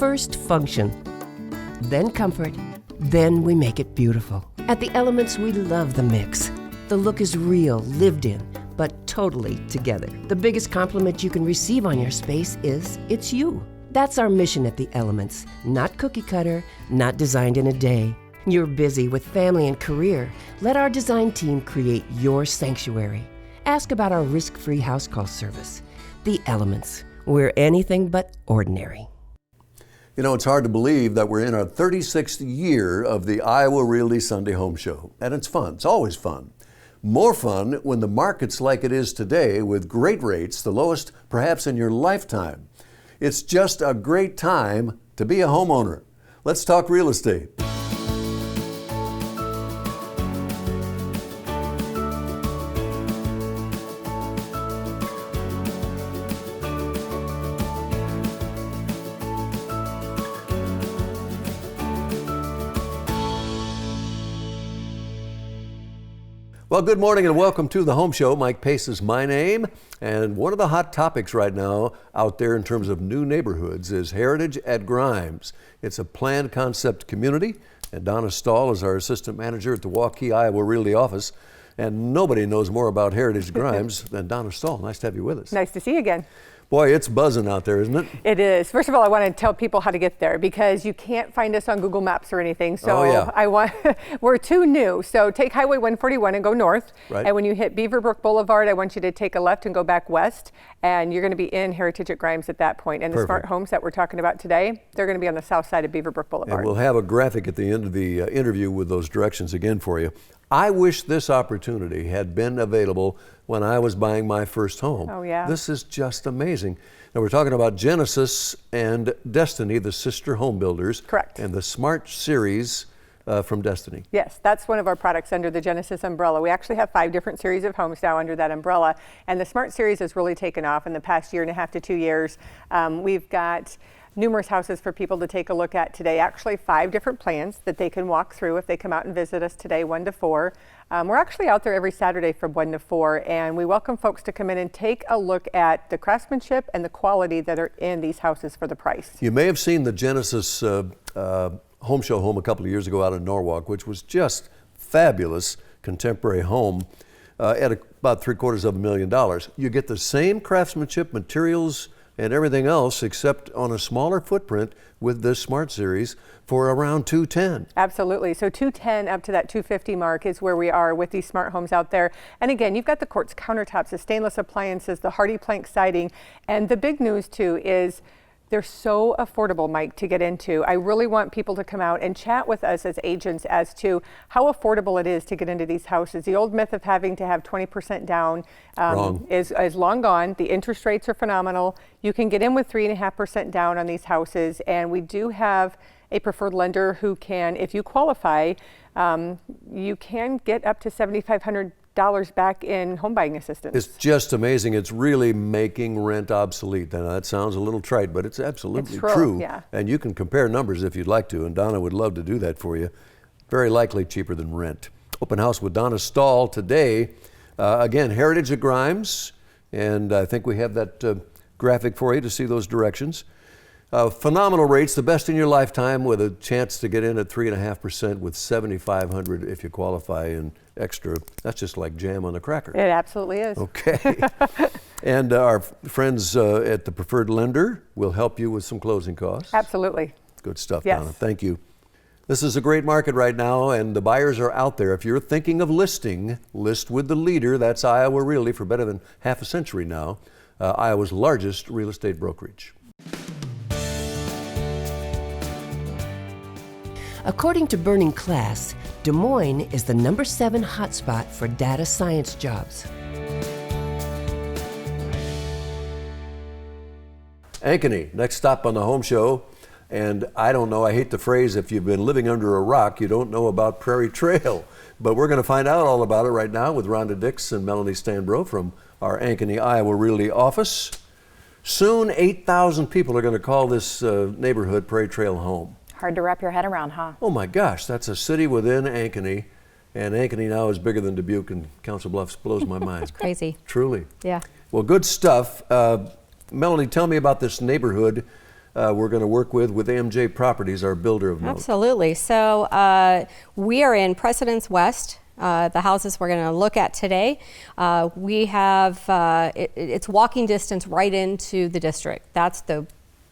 First function, then comfort, then we make it beautiful. At the Elements, we love the mix. The look is real, lived in, but totally together. The biggest compliment you can receive on your space is, it's you. That's our mission at the Elements. Not cookie cutter, not designed in a day. You're busy with family and career. Let our design team create your sanctuary. Ask about our risk-free house call service. The Elements. We're anything but ordinary. You know, it's hard to believe that we're in our 36th year of the Iowa Realty Sunday Home Show. And it's fun. It's always fun. More fun when the market's like it is today with great rates, the lowest perhaps in your lifetime. It's just a great time to be a homeowner. Let's talk real estate. Well, good morning and welcome to the Home Show. Mike Pace is my name, and one of the hot topics right now out there in terms of new neighborhoods is Heritage at Grimes. It's a planned concept community, and Donna Stahl is our assistant manager at the Waukee, Iowa Realty office, and nobody knows more about Heritage at Grimes than Donna Stahl. Nice to have you with us. Nice to see you again. Boy, it's buzzing out there, isn't it? It is. First of all, I want to tell people how to get there because you can't find us on Google Maps or anything. So we're too new. So take Highway 141 and go north. Right. And when you hit Beaverbrook Boulevard, I want you to take a left and go back west. And you're going to be in Heritage at Grimes at that point. And the smart homes that we're talking about today, they're going to be on the south side of Beaverbrook Boulevard. And we'll have a graphic at the end of the interview with those directions again for you. I wish this opportunity had been available when I was buying my first home. Oh, yeah. This is just amazing. Now, we're talking about Genesis and Destiny, the sister home builders. Correct. And the Smart Series from Destiny. Yes, that's one of our products under the Genesis umbrella. We actually have 5 different series of homes now under that umbrella. And the Smart Series has really taken off in the past year and a half to 2 years. We've got numerous houses for people to take a look at today. Actually 5 different plans that they can walk through if they come out and visit us today, 1 to 4. We're actually out there every Saturday from 1 to 4, and we welcome folks to come in and take a look at the craftsmanship and the quality that are in these houses for the price. You may have seen the Genesis home show home a couple of years ago out in Norwalk, which was just fabulous contemporary home at about $750,000. You get the same craftsmanship, materials, and everything else except on a smaller footprint with this Smart Series for around $210,000. Absolutely. So $210,000 up to that $250,000 mark is where we are with these smart homes out there. And again, you've got the quartz countertops, the stainless appliances, the hardy plank siding. And the big news too is they're so affordable, Mike, to get into. I really want people to come out and chat with us as agents as to how affordable it is to get into these houses. The old myth of having to have 20% down is long gone. The interest rates are phenomenal. You can get in with 3.5% down on these houses, and we do have a preferred lender who can, if you qualify, you can get up to $7,500 back in home buying assistance. It's just amazing. It's really making rent obsolete. Now, that sounds a little trite, but it's absolutely true. Yeah. And you can compare numbers if you'd like to, and Donna would love to do that for you. Very likely cheaper than rent. Open house with Donna Stahl today. Again, Heritage at Grimes, and I think we have that graphic for you to see those directions. Phenomenal rates, the best in your lifetime, with a chance to get in at 3.5% with $7,500 if you qualify, and extra. That's just like jam on a cracker. It absolutely is. Okay. And our friends at the preferred lender will help you with some closing costs. Absolutely. Good stuff, yes. Donna. Thank you. This is a great market right now, and the buyers are out there. If you're thinking of listing, list with the leader. That's Iowa Realty for better than half a century now. Iowa's largest real estate brokerage. According to Burning Class, Des Moines is the #7 hotspot for data science jobs. Ankeny, next stop on the home show. And I don't know, I hate the phrase, if you've been living under a rock, you don't know about Prairie Trail. But we're going to find out all about it right now with Rhonda Dix and Melanie Stanbro from our Ankeny, Iowa Realty office. Soon, 8,000 people are going to call this neighborhood Prairie Trail home. Hard to wrap your head around, huh? Oh my gosh, that's a city within Ankeny. And Ankeny now is bigger than Dubuque, and Council Bluffs blows my mind. It's crazy. Truly. Yeah. Well, good stuff. Melanie, tell me about this neighborhood. we're going to work with MJ Properties, our builder of note. Absolutely. So we are in Precedence West. The houses we're going to look at today, we have, it's walking distance right into the district. That's the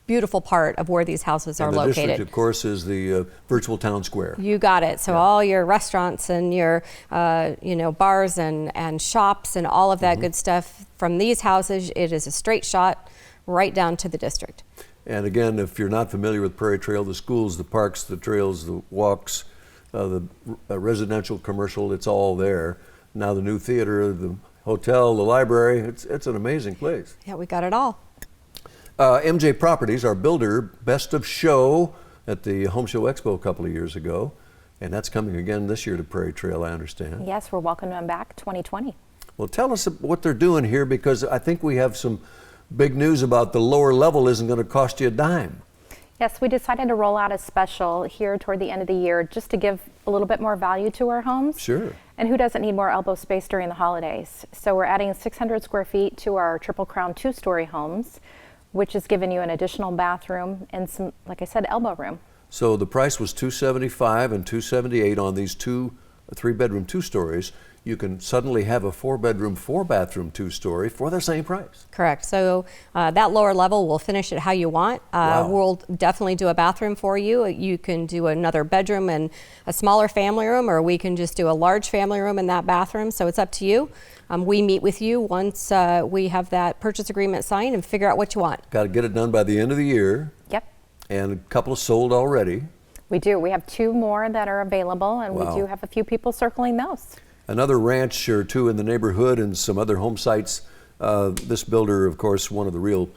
beautiful part of where these houses are located. The district, of course, is the virtual town square. You got it. So all your restaurants and your, bars and shops and all of that good stuff from these houses, it is a straight shot right down to the district. And again, if you're not familiar with Prairie Trail, the schools, the parks, the trails, the walks, the residential, commercial, it's all there. Now the new theater, the hotel, the library, it's an amazing place. Yeah, we got it all. MJ Properties, our builder, best of show at the Home Show Expo a couple of years ago. And that's coming again this year to Prairie Trail, I understand. Yes, we're welcoming them back 2020. Well, tell us what they're doing here, because I think we have some big news about the lower level isn't going to cost you a dime. Yes, we decided to roll out a special here toward the end of the year just to give a little bit more value to our homes. Sure. And who doesn't need more elbow space during the holidays? So we're adding 600 square feet to our Triple Crown 2-story homes, which is giving you an additional bathroom and some, like I said, elbow room. So the price was $275 and $278 on these 3-bedroom 2-stories. You can suddenly have a 4-bedroom, 4-bathroom 2-story for the same price. Correct. So that lower level, we'll finish it how you want. Wow. We'll definitely do a bathroom for you. You can do another bedroom and a smaller family room, or we can just do a large family room in that bathroom. So it's up to you. We meet with you once we have that purchase agreement signed and figure out what you want. Got to get it done by the end of the year. Yep. And a couple sold already. We do. We have 2 more that are available, and Wow. we do have a few people circling those. Another ranch or 2 in the neighborhood and some other home sites. This builder, of course, one of the real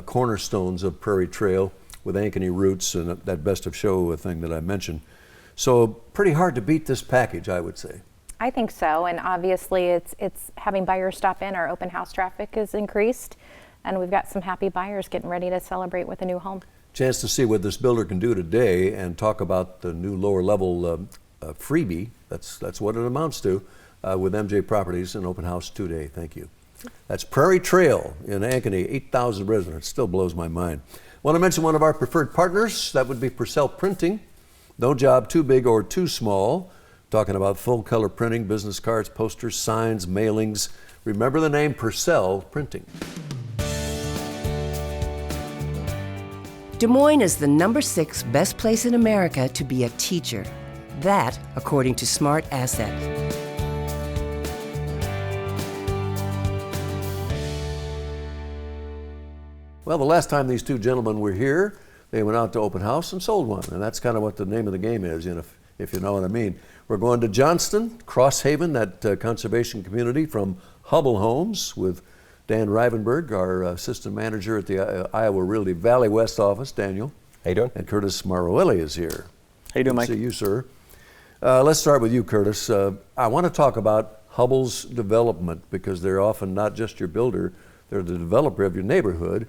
cornerstones of Prairie Trail with Ankeny roots and that best of show thing that I mentioned. So pretty hard to beat this package, I would say. I think so, and obviously it's having buyers stop in. Our open house traffic is increased, and we've got some happy buyers getting ready to celebrate with a new home. Chance to see what this builder can do today and talk about the new lower level freebie. That's what it amounts to with MJ Properties and Open House 2-day. Thank you. That's Prairie Trail in Ankeny, 8,000 residents. Still blows my mind. Want to mention one of our preferred partners. That would be Purcell Printing. No job too big or too small. Talking about full color printing, business cards, posters, signs, mailings. Remember the name Purcell Printing. Des Moines is the #6 best place in America to be a teacher. That, according to Smart Asset. Well, the last time these 2 gentlemen were here, they went out to open house and sold one. And that's kind of what the name of the game is, if you know what I mean. We're going to Johnston, Crosshaven, that conservation community, from Hubble Homes with Dan Rivenberg, our assistant manager at the Iowa Realty Valley West office. Daniel. How you doing? And Curtis Maroelli is here. How you doing, Mike? Good to see you, sir. Let's start with you, Curtis. I want to talk about Hubble's development, because they're often not just your builder, they're the developer of your neighborhood.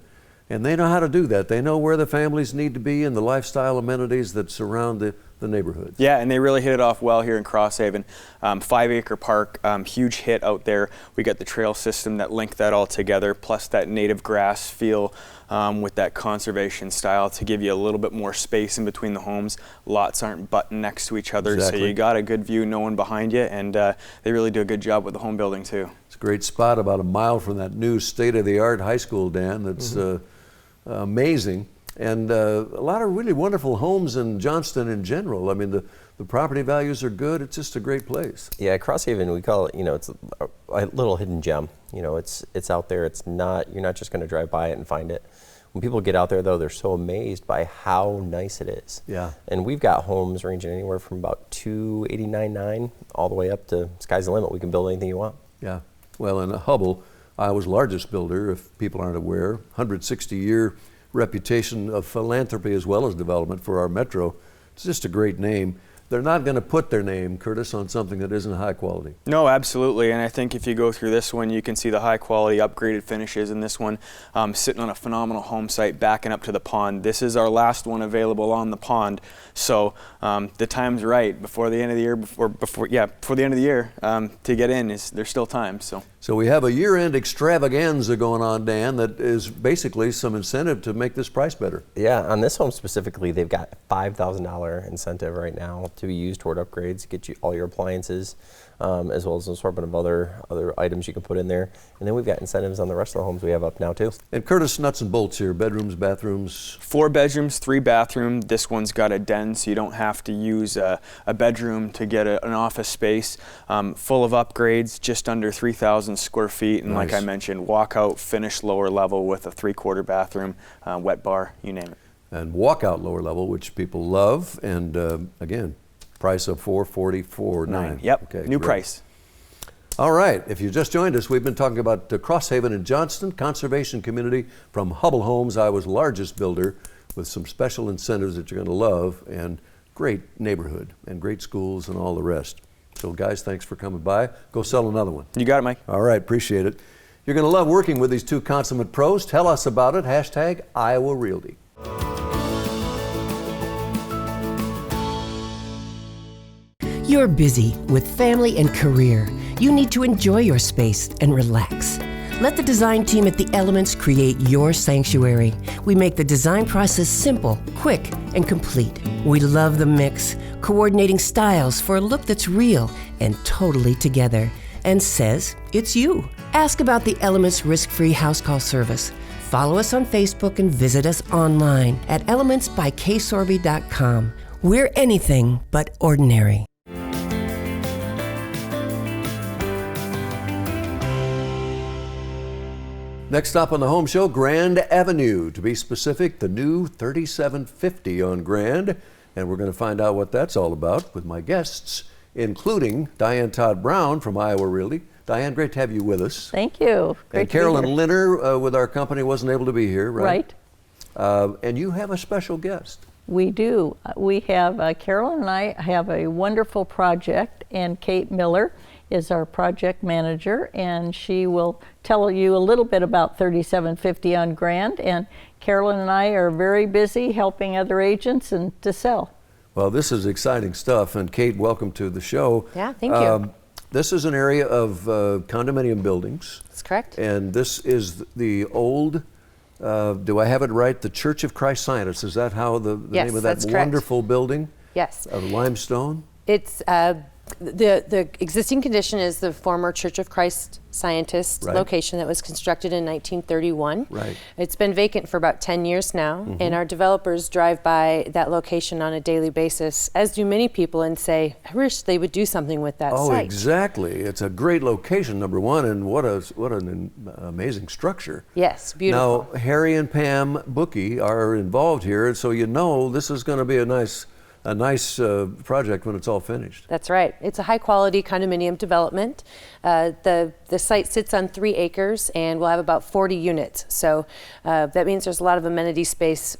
And they know how to do that. They know where the families need to be and the lifestyle amenities that surround the neighborhood. Yeah, and they really hit it off well here in Crosshaven. 5-acre park, huge hit out there. We got the trail system that linked that all together, plus that native grass feel with that conservation style to give you a little bit more space in between the homes. Lots aren't buttoned next to each other, Exactly. so you got a good view, no one behind you, and they really do a good job with the home building too. It's a great spot about a mile from that new state-of-the-art high school, Dan, that's amazing. And a lot of really wonderful homes in Johnston in general. I mean, the property values are good. It's just a great place. Yeah, Crosshaven, we call it, it's a little hidden gem. It's out there. It's not, you're not just going to drive by it and find it. When people get out there, though, they're so amazed by how nice it is. Yeah. And we've got homes ranging anywhere from about $289,900 all the way up to sky's the limit. We can build anything you want. Yeah. Well, in Hubble, Iowa's largest builder, if people aren't aware, 160-year reputation of philanthropy as well as development for our metro. It's just a great name. they're not going to put their name, Curtis, on something that isn't high quality. No, absolutely. And I think if you go through this one, you can see the high quality upgraded finishes in this one, sitting on a phenomenal home site backing up to the pond. This is our last one available on the pond. So the time's right before the end of the year, before the end of the year to get in. There's still time. So we have a year-end extravaganza going on, Dan, that is basically some incentive to make this price better. Yeah, on this home specifically, they've got $5,000 incentive right now to be used toward upgrades, get you all your appliances, as well as an assortment of other items you can put in there. And then we've got incentives on the rest of the homes we have up now too. And Curtis, nuts and bolts here, bedrooms, bathrooms. 4 bedrooms, 3 bathrooms. This one's got a den, so you don't have to use a bedroom to get an office space. Full of upgrades, just under 3,000 square feet. And Nice. like I mentioned, walkout, finished lower level with a 3/4 bathroom, wet bar, you name it. And walkout lower level, which people love. And again, price of $444,900. Yep, Okay, new great. price. All right, if you just joined us, we've been talking about Crosshaven and Johnston, conservation community from Hubble Homes, Iowa's largest builder, with some special incentives that you're going to love, and great neighborhood, and great schools, and all the rest. So guys, thanks for coming by. Go sell another one. You got it, Mike. All right, appreciate it. You're going to love working with these two consummate pros. Tell us about it. Hashtag Iowa Realty. You're busy with family and career. You need to enjoy your space and relax. Let the design team at The Elements create your sanctuary. We make the design process simple, quick, and complete. We love the mix, coordinating styles for a look that's real and totally together, and says it's you. Ask about The Elements risk-free house call service. Follow us on Facebook and visit us online at elementsbyksorby.com. We're anything but ordinary. Next stop on the home show, Grand Avenue. To be specific, the new 3750 on Grand. And we're going to find out what that's all about with my guests, including Diane Todd Brown from Iowa Realty. Diane, great to have you with us. Thank you. Great And to be Carolyn here. Linner with our company wasn't able to be here, right? Right. And you have a special guest. We do. We have, Carolyn and I have a wonderful project, and Kate Miller is our project manager, and she will tell you a little bit about 3750 on Grand. And Carolyn and I are very busy helping other agents and to sell. Well, this is exciting stuff. And Kate, welcome to the show. Yeah, thank you. This is an area of condominium buildings. That's correct. And this is the old, do I have it right? The Church of Christ Scientists. Is that how the Yes, name of that that's correct. wonderful building? Yes. Of limestone? It's the existing condition is the former Church of Christ Scientist Right. location that was constructed in 1931. Right. It's been vacant for about 10 years now, and our developers drive by that location on a daily basis, as do many people, and say, I wish they would do something with that Oh, site. exactly. It's a great location, number one, and what an amazing structure. Yes, beautiful. Now, Harry and Pam Bookie are involved here, so you know this is going to be a nice project when it's all finished. That's right. It's a high-quality condominium development. The site sits on 3 acres, and we'll have about 40 units. So that means there's a lot of amenity space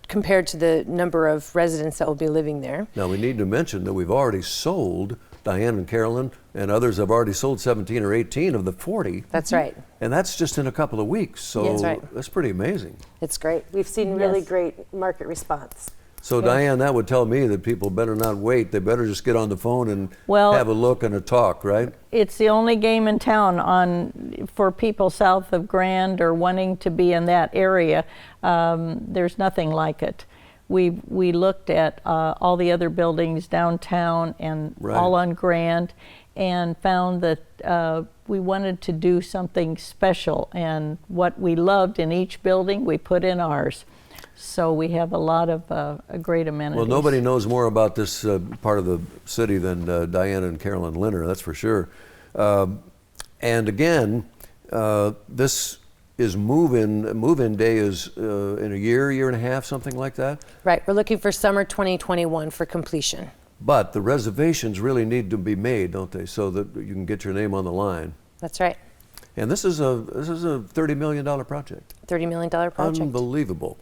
compared to the number of residents that will be living there. Now, we need to mention that we've already sold, Diane and Carolyn and others have already sold 17 or 18 of the 40. That's right. And that's just in a couple of weeks. So That's right. that's pretty amazing. It's great. We've seen really Yes. great market response. So Diane, that would tell me that people better not wait. They better just get on the phone and Well, have a look and a talk, right? It's the only game in town for people south of Grand or wanting to be in that area. There's nothing like it. We looked at all the other buildings downtown and Right. all on Grand, and found that we wanted to do something special. And what we loved in each building, we put in ours. So we have a lot of great amenities. Well, nobody knows more about this part of the city than Diana and Carolyn Linner, that's for sure. And again, this is move-in day is in a year and a half, something like that. Right. We're looking for summer 2021 for completion. But the reservations really need to be made, don't they, so that you can get your name on the line. That's right. And this is a $30 million project. $30 million project. Unbelievable.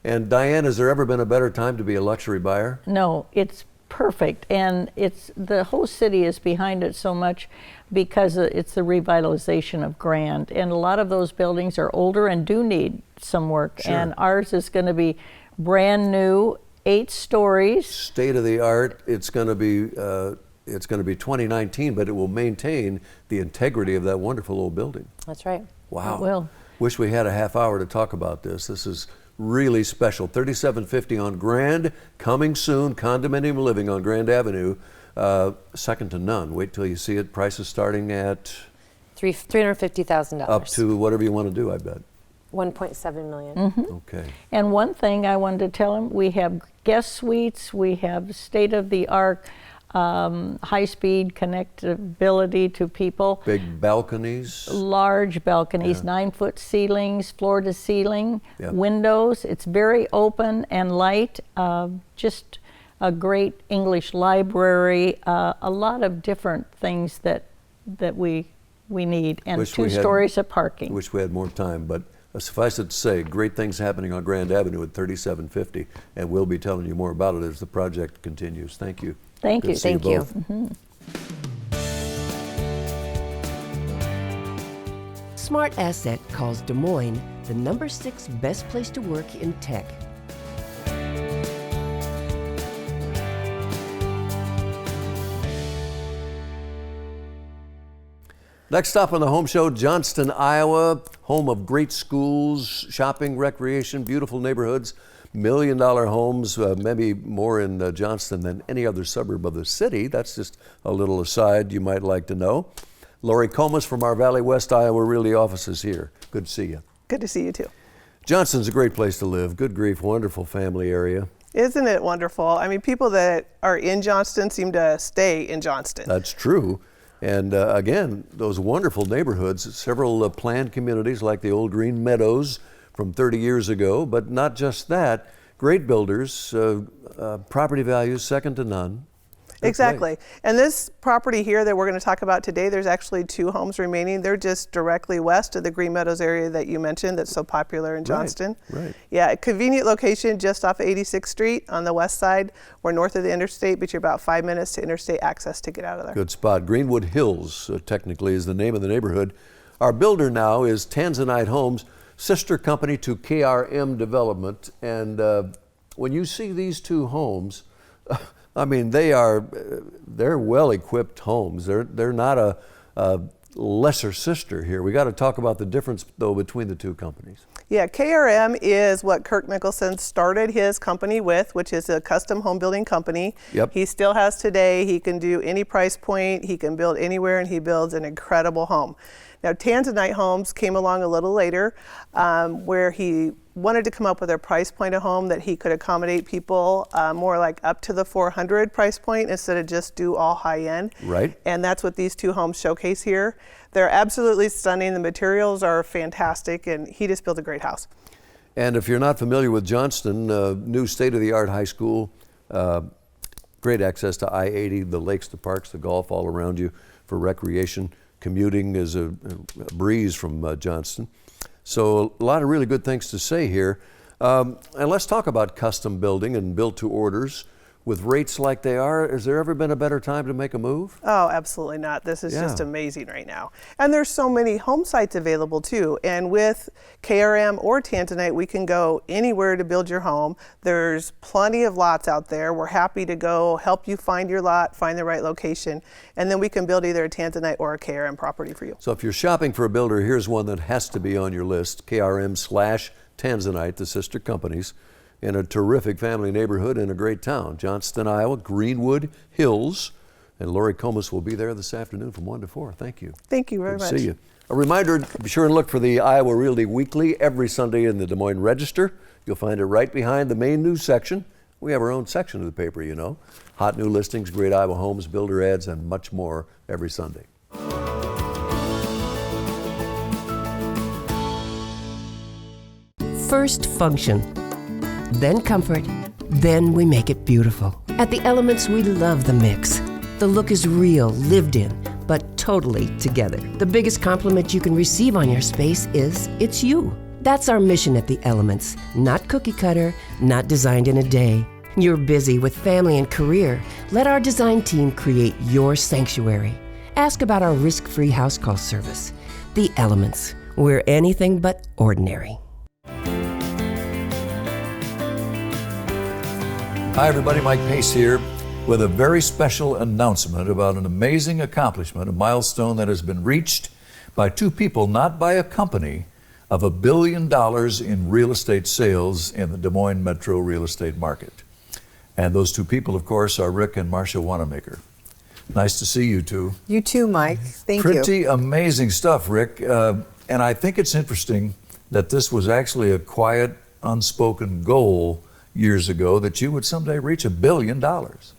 And Diane, has there ever been a better time to be a luxury buyer? No, it's perfect, and it's the whole city is behind it so much because it's the revitalization of Grand, and a lot of those buildings are older and do need some work. Sure. And ours is going to be brand new, 8 stories. State of the art. It's going to be 2019, but it will maintain the integrity of that wonderful old building. That's right. Wow. It will. Wish we had a half hour to talk about this. This is really special. 3750 on Grand, coming soon. Condominium living on Grand Avenue, second to none. Wait till you see it. Prices starting at $350,000. up to whatever you want to do, I bet. 1.7 million. Okay. And one thing I wanted to tell him, we have guest suites, we have state-of-the-art high-speed connectability to people. Big balconies. Large balconies, 9-foot ceilings, floor-to-ceiling, Yeah. windows. It's very open and light. Just a great English library. A lot of different things that we need, and Wish we 2 had- stories of parking. Wish we had more time, but suffice it to say, great things happening on Grand Avenue at 3750, and we'll be telling you more about it as the project continues. Thank you. Thank Good you. to see Thank you. both. Smart Asset calls Des Moines the #6 best place to work in tech. Next stop on the home show, Johnston, Iowa, home of great schools, shopping, recreation, beautiful neighborhoods, $1 million homes, maybe more in Johnston than any other suburb of the city. That's just a little aside you might like to know. Lori Comas from our Valley West Iowa Realty office is here. Good to see you. Good to see you too. Johnston's a great place to live. Good grief, wonderful family area. Isn't it wonderful? I mean, people that are in Johnston seem to stay in Johnston. That's true. And again, those wonderful neighborhoods, several planned communities like the old Green Meadows from 30 years ago, but not just that, great builders, property values second to none. Good Exactly. place. And this property here that we're going to talk about today, there's actually 2 homes remaining. They're just directly west of the Green Meadows area that you mentioned that's so popular in Johnston. Right. Yeah, a convenient location just off 86th Street on the west side. We're north of the interstate, but you're about 5 minutes to interstate access to get out of there. Good spot. Greenwood Hills, technically, is the name of the neighborhood. Our builder now is Tanzanite Homes, sister company to KRM Development. And when you see these 2 homes, I mean, they're well-equipped homes. They're not a lesser sister here. We got to talk about the difference, though, between the 2 companies. Yeah, KRM is what Kirk Nicholson started his company with, which is a custom home building company. Yep. He still has today. He can do any price point. He can build anywhere, and he builds an incredible home. Now, Tanzanite Homes came along a little later, where he wanted to come up with a price point of home that he could accommodate people more like up to the 400 price point instead of just do all high end. Right. And that's what these 2 homes showcase here. They're absolutely stunning. The materials are fantastic, and he just built a great house. And if you're not familiar with Johnston, new state-of-the-art high school, great access to I-80, the lakes, the parks, the golf all around you for recreation. Commuting is a breeze from Johnston. So a lot of really good things to say here. And let's talk about custom building and built to orders. With rates like they are, has there ever been a better time to make a move? Oh, absolutely not. This is just Yeah. amazing right now. And there's so many home sites available too. And with KRM or Tanzanite, we can go anywhere to build your home. There's plenty of lots out there. We're happy to go help you find your lot, find the right location, and then we can build either a Tanzanite or a KRM property for you. So if you're shopping for a builder, here's one that has to be on your list, KRM/Tanzanite, the sister companies, in a terrific family neighborhood in a great town, Johnston, Iowa, Greenwood Hills. And Lori Comas will be there this afternoon from 1 to 4. Thank you. Thank you very Good much. to see you. A reminder, be sure and look for the Iowa Realty Weekly every Sunday in the Des Moines Register. You'll find it right behind the main news section. We have our own section of the paper, you know. Hot new listings, great Iowa homes, builder ads, and much more every Sunday. First function, then comfort, then we make it beautiful. At the Elements, we love the mix. The look is real, lived in, but totally together. The biggest compliment you can receive on your space is it's you. That's our mission at The Elements. Not cookie cutter, not designed in a day. You're busy with family and career. Let our design team create your sanctuary. Ask about our risk-free house call service. The Elements. We're anything but ordinary. Hi everybody, Mike Pace here with a very special announcement about an amazing accomplishment, a milestone that has been reached by two people, not by a company, of $1 billion in real estate sales in the Des Moines metro real estate market. And those two people, of course, are Rick and Marcia Wanamaker. Nice to see you two. You too, Mike. Thank you. Pretty amazing stuff, Rick. And I think it's interesting that this was actually a quiet, unspoken goal years ago that you would someday reach $1 billion.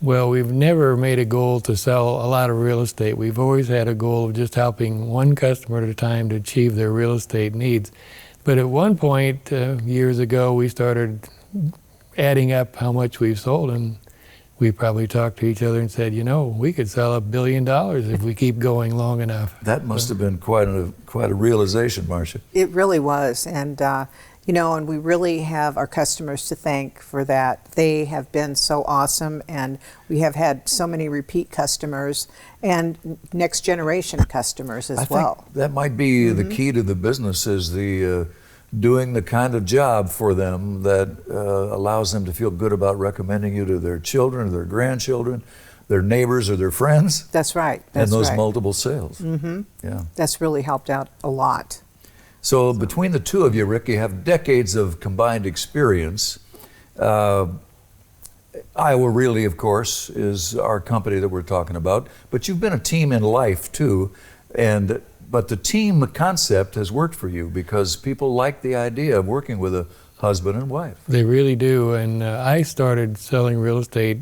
Well, we've never made a goal to sell a lot of real estate. We've always had a goal of just helping one customer at a time to achieve their real estate needs. But at one point, years ago, we started adding up how much we've sold, and we probably talked to each other and said, you know, we could sell $1 billion if we keep going long enough. That must have been quite a realization, Marcia. It really was. And, you know, and we really have our customers to thank for that. They have been so awesome, and we have had so many repeat customers and next generation customers as well. Think that might be the key to the business, is the doing the kind of job for them that allows them to feel good about recommending you to their children or their grandchildren, their neighbors or their friends. That's right. And those right. multiple sales. Yeah. That's really helped out a lot. So between the two of you, Rick, you have decades of combined experience. Iowa Realty, of course, is our company that we're talking about, but you've been a team in life too, but the team concept has worked for you because people like the idea of working with a husband and wife. They really do, and I started selling real estate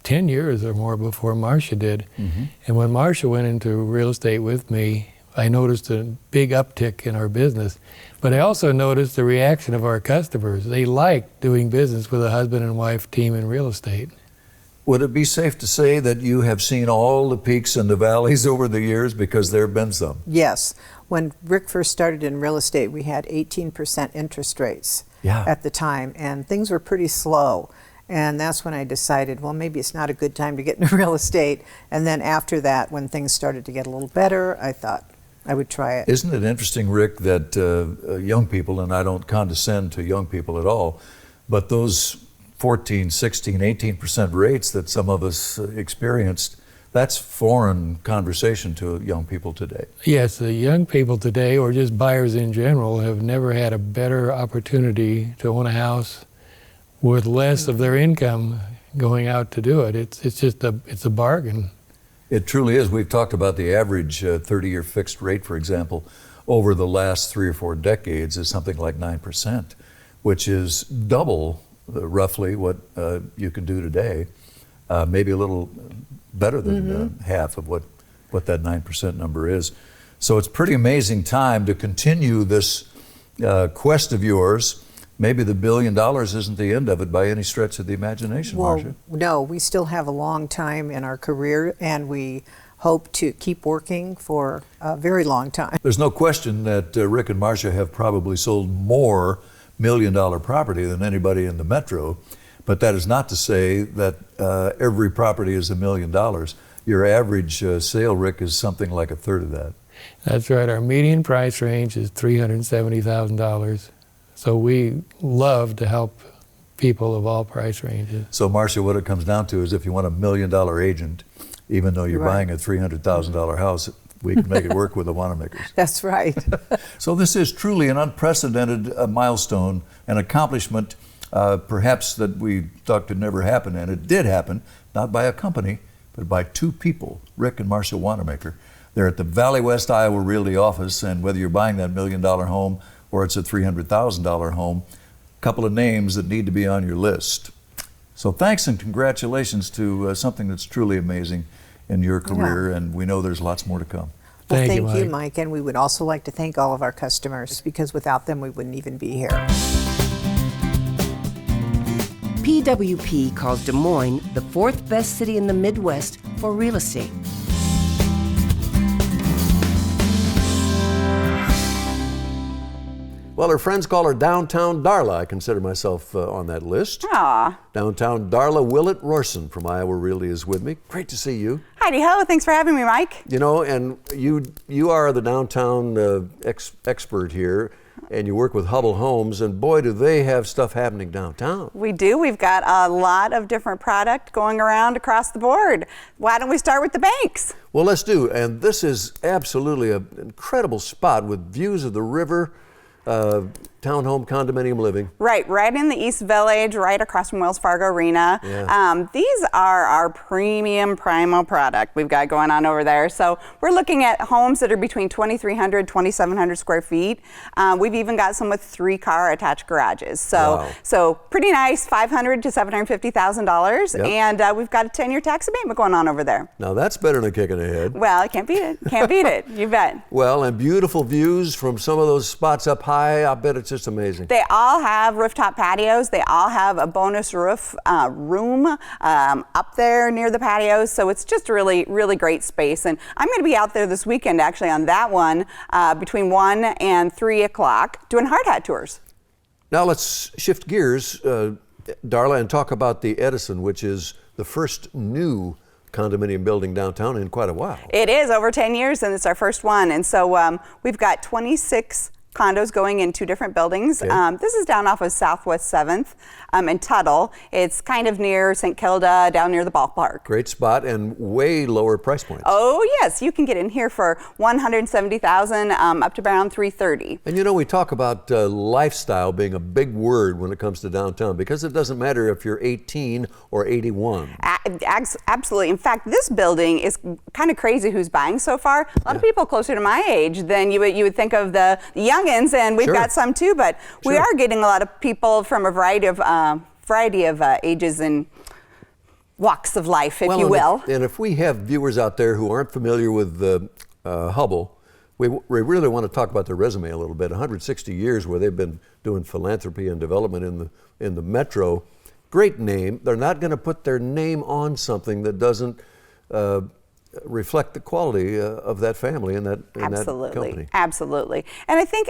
10 years or more before Marcia did. And when Marcia went into real estate with me, I noticed a big uptick in our business, but I also noticed the reaction of our customers. They like doing business with a husband and wife team in real estate. Would it be safe to say that you have seen all the peaks and the valleys over the years, because there have been some? Yes. When Rick first started in real estate, we had 18% interest rates at the time, and things were pretty slow. And that's when I decided, well, maybe it's not a good time to get into real estate. And then after that, when things started to get a little better, I thought I would try it. Isn't it interesting, Rick, that young people, and I don't condescend to young people at all, but those 14, 16, 18% rates that some of us experienced, that's foreign conversation to young people today. Yes, the young people today, or just buyers in general, have never had a better opportunity to own a house with less of their income going out to do it. It's just it's a bargain. It truly is. We've talked about the average 30-year fixed rate, for example, over the last 3 or 4 decades is something like 9%, which is double roughly what you can do today, maybe a little better than half of what that 9% number is. So it's a pretty amazing time to continue this quest of yours. Maybe the $1 billion isn't the end of it by any stretch of the imagination, Marcia. No, we still have a long time in our career, and we hope to keep working for a very long time. There's no question that Rick and Marcia have probably sold more $1 million property than anybody in the metro, but that is not to say that every property is $1 million. Your average sale, Rick, is something like a third of that. That's right. Our median price range is $370,000. So we love to help people of all price ranges. So Marcia, what it comes down to is if you want $1 million agent, even though you're buying a $300,000 house, we can make it work with the Wanamakers. That's right. So this is truly an unprecedented milestone, an accomplishment perhaps that we thought could never happen, and it did happen, not by a company, but by two people, Rick and Marcia Wanamaker. They're at the Valley West Iowa Realty office, and whether you're buying that $1 million home or it's a $300,000 home, a couple of names that need to be on your list. So thanks and congratulations to something that's truly amazing in your career, and we know there's lots more to come. Well, thank you, Mike. And we would also like to thank all of our customers, because without them we wouldn't even be here. PWP calls Des Moines the 4th best city in the Midwest for real estate. Well, her friends call her Downtown Darla. I consider myself on that list. Aw. Downtown Darla Willett Rorson from Iowa Realty is with me. Great to see you. Heidi ho, thanks for having me, Mike. You know, and you are the downtown expert here, and you work with Hubble Homes, and boy, do they have stuff happening downtown. We do. We've got a lot of different product going around across the board. Why don't we start with the banks? Well, let's do. And this is absolutely an incredible spot with views of the river, townhome condominium living. Right in the East Village, right across from Wells Fargo Arena. Yeah. These are our premium primal product we've got going on over there. So we're looking at homes that are between 2,300, 2,700 square feet. We've even got some with 3-car attached garages. So, wow. So pretty nice, $500,000 to $750,000. Yep. And we've got a 10-year tax abatement going on over there. Now that's better than a kick in the head. Well, can't beat it. Can't beat it. You bet. Well, and beautiful views from some of those spots up high. I bet it's just amazing. They all have rooftop patios. They all have a bonus roof room up there near the patios. So it's just a really, really great space. And I'm going to be out there this weekend actually on that one between 1 and 3 o'clock doing hard hat tours. Now let's shift gears, Darla, and talk about the Edison, which is the first new condominium building downtown in quite a while. It is over 10 years and it's our first one. And so we've got 26 condos going in 2 different buildings. Okay. This is down off of Southwest 7th in Tuttle. It's kind of near St. Kilda, down near the ballpark. Great spot and way lower price points. Oh yes, you can get in here for $170,000 up to around $330,000. And you know, we talk about lifestyle being a big word when it comes to downtown because it doesn't matter if you're 18 or 81. Absolutely. In fact, this building is kind of crazy who's buying so far. A lot of people closer to my age than you would think of the youngins, and we've Sure. got some too, but we Sure. are getting a lot of people from a variety of ages and walks of life, if you will. And if we have viewers out there who aren't familiar with Hubble, we really want to talk about their resume a little bit. 160 years where they've been doing philanthropy and development in the metro. Great name. They're not going to put their name on something that doesn't reflect the quality of that family and that company. Absolutely. And I think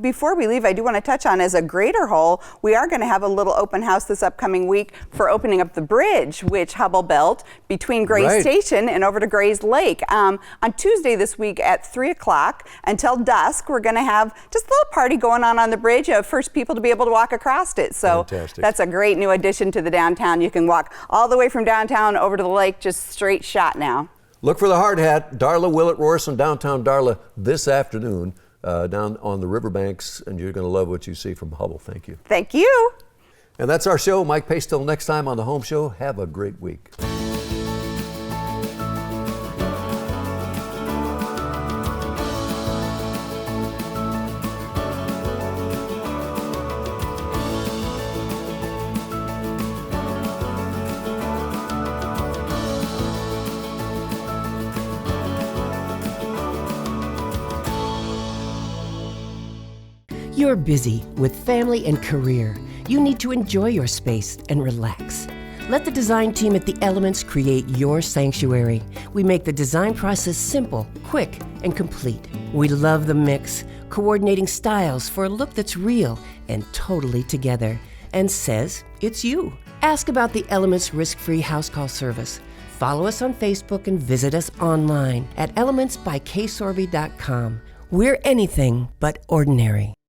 before we leave, I do want to touch on, as a greater whole, we are going to have a little open house this upcoming week for opening up the bridge, which Hubble built between Gray's Station and over to Gray's Lake. On Tuesday this week at 3 o'clock until dusk, we're going to have just a little party going on the bridge of first people to be able to walk across it. So fantastic. That's a great new addition to the downtown. You can walk all the way from downtown over to the lake, just straight shot now. Look for the hard hat, Darla Willett Rorson, Downtown Darla, this afternoon down on the riverbanks, and you're going to love what you see from Hubble. Thank you. Thank you. And that's our show. Mike Pace, till next time on The Home Show. Have a great week. You're busy with family and career. You need to enjoy your space and relax. Let the design team at The Elements create your sanctuary. We make the design process simple, quick, and complete. We love the mix, coordinating styles for a look that's real and totally together, and says it's you. Ask about The Elements risk-free house call service. Follow us on Facebook and visit us online at elementsbyKsorby.com. We're anything but ordinary.